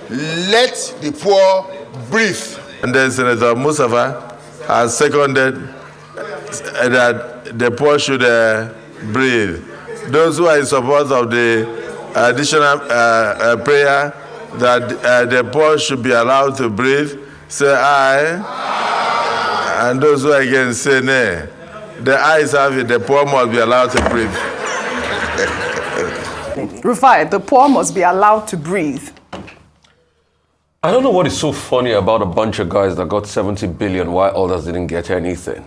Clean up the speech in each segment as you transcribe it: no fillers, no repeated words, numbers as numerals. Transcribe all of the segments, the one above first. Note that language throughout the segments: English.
let the poor breathe. And then Senator Mustafa has seconded that the poor should breathe. Those who are in support of the additional prayer that the poor should be allowed to breathe, say aye. And those who are against say nay. The ayes have it, the poor must be allowed to breathe. Rufai, the poor must be allowed to breathe. I don't know what is so funny about a bunch of guys that got 70 billion while others didn't get anything.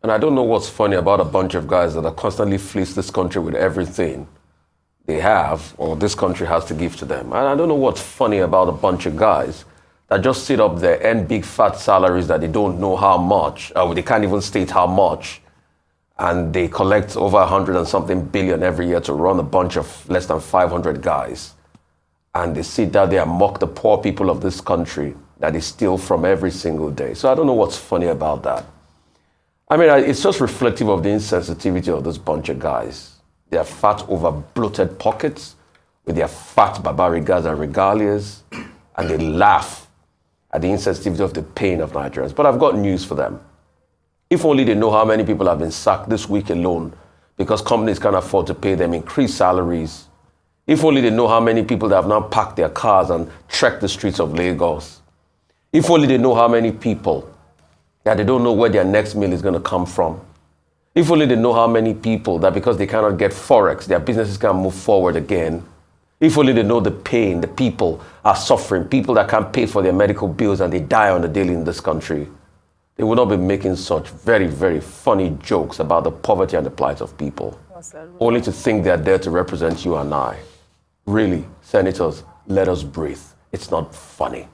And I don't know what's funny about a bunch of guys that are constantly fleece this country with everything they have or this country has to give to them. And I don't know what's funny about a bunch of guys that just sit up there and big fat salaries that they don't know how much, or they can't even state how much. And they collect over 100 and something billion every year to run a bunch of less than 500 guys. And they sit down there and mock the poor people of this country that they steal from every single day. So I don't know what's funny about that. I mean, it's just reflective of the insensitivity of this bunch of guys. They are fat over bloated pockets with their fat barbarigas and regalias, and they laugh at the insensitivity of the pain of Nigerians. But I've got news for them. If only they know how many people have been sacked this week alone because companies can't afford to pay them increased salaries. If only they know how many people that have now packed their cars and trekked the streets of Lagos. If only they know how many people that they don't know where their next meal is going to come from. If only they know how many people that because they cannot get Forex, their businesses can't move forward again. If only they know the pain the people are suffering, people that can't pay for their medical bills and they die on the daily in this country. They would not be making such very, very funny jokes about the poverty and the plight of people. Only to think they're there to represent you and I. Really, senators, let us breathe. It's not funny.